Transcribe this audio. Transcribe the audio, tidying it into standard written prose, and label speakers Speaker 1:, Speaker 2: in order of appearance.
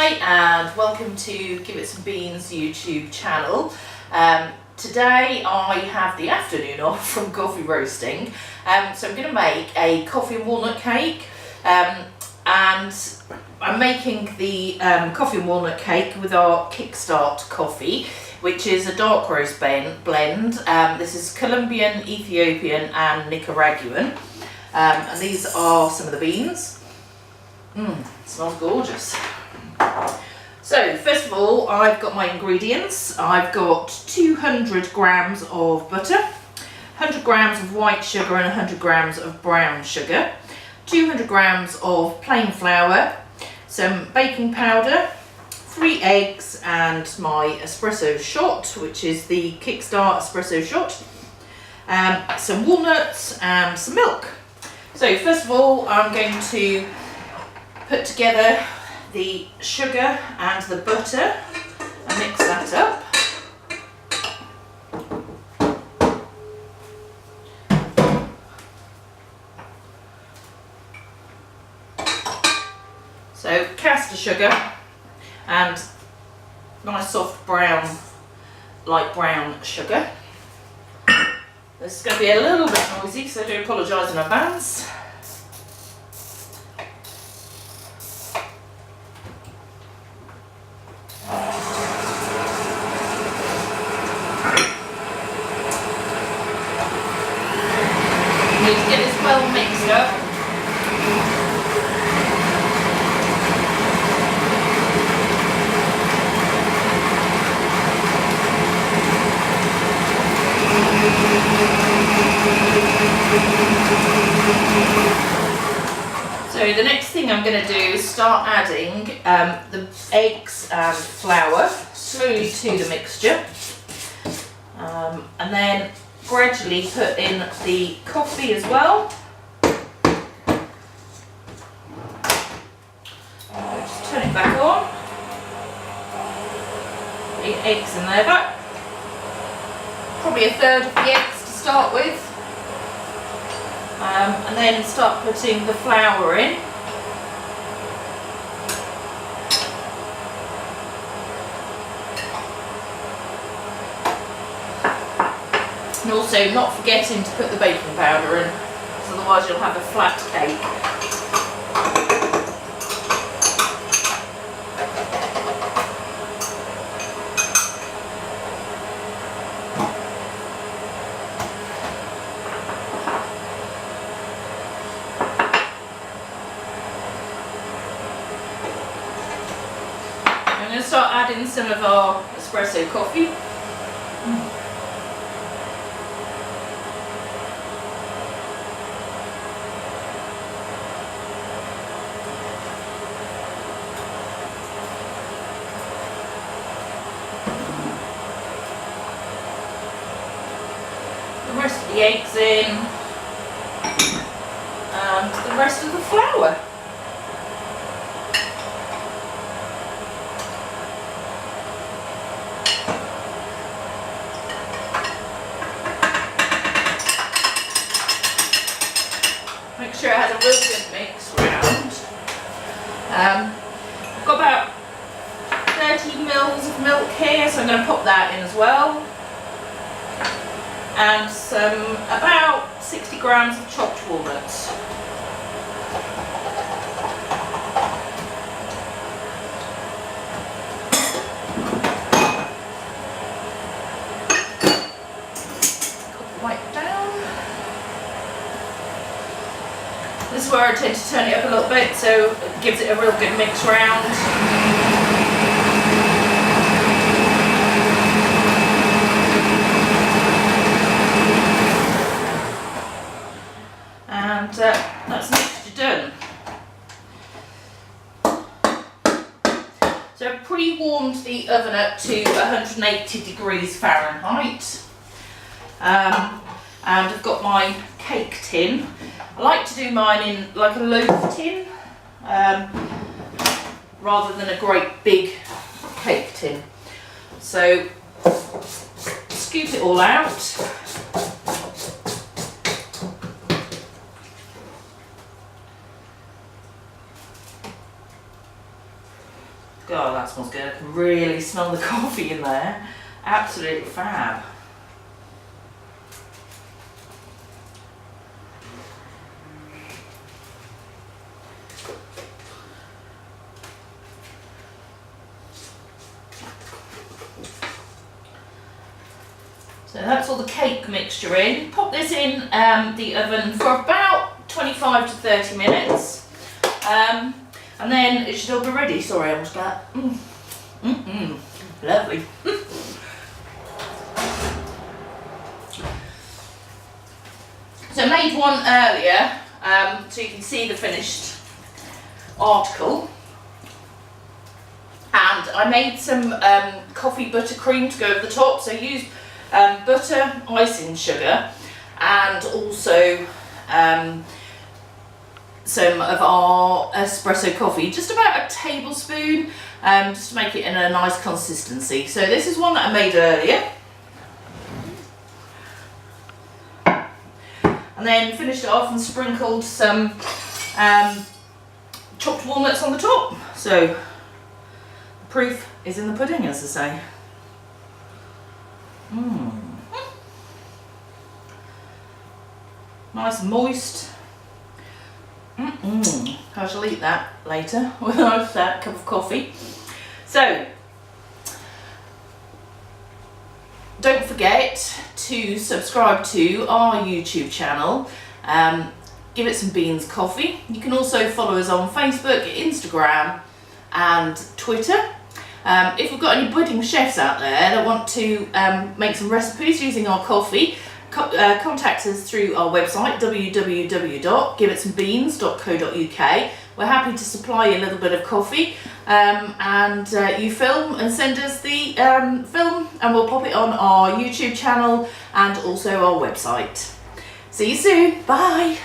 Speaker 1: Hi and welcome to Give It Some Beans YouTube channel. Today I have the afternoon off from coffee roasting, so I'm going to make a coffee and walnut cake, and I'm making the coffee and walnut cake with our Kickstart coffee, which is a dark roast blend. This is Colombian, Ethiopian and Nicaraguan, and these are some of the beans. Smells gorgeous. So first of all, I've got my ingredients. I've got 200 grams of butter, 100 grams of white sugar and 100 grams of brown sugar, 200 grams of plain flour, some baking powder, 3 eggs and my espresso shot, which is the Kickstart espresso shot, some walnuts and some milk. So first of all, I'm going to put together the sugar and the butter and mix that up. So caster sugar and nice soft brown, light brown sugar. This is going to be a little bit noisy, so I do apologise in advance. Need to get this well mixed up. So the next thing I'm going to do is start adding the eggs and flour slowly to the mixture, and then gradually put in the coffee as well. Just turn it back on. The eggs in there, but probably a third of the eggs to start with. And then start putting the flour in. And also not forgetting to put the baking powder in, because otherwise you'll have a flat cake. I'm going to start adding some of our espresso coffee. The rest of the eggs in, and the rest of the flour. Make sure it has a real good mix round. I've got about 30 mils of milk here, so I'm going to pop that in as well. And some about 60 grams of chopped walnuts. Wipe down. This is where I tend to turn it up a little bit, so it gives it a real good mix round. And that's mixture done. So I've pre-warmed the oven up to 180 degrees Fahrenheit, and I've got my cake tin. I like to do mine in like a loaf tin, rather than a great big cake tin. So scoop it all out. God, that smells good. I can really smell the coffee in there. Absolutely fab. So that's all the cake mixture in. Pop this in the oven for about 25 to 30 minutes. And then it should all be ready. Sorry, I almost got lovely. So I made one earlier, so you can see the finished article. And I made some coffee buttercream to go over the top. So I used butter, icing sugar, and also some of our espresso coffee, just about a tablespoon, just to make it in a nice consistency. So this is one that I made earlier. And then finished it off and sprinkled some chopped walnuts on the top. So the proof is in the pudding, as I say. Nice and moist. I shall eat that later with a cup of coffee. So don't forget to subscribe to our YouTube channel. Give it some beans coffee. You can also follow us on Facebook, Instagram and Twitter. If we've got any budding chefs out there that want to make some recipes using our coffee, contact us through our website www.giveitsomebeans.co.uk. We're happy to supply you a little bit of coffee, and you film and send us the film and we'll pop it on our YouTube channel and also our website. See you soon. Bye.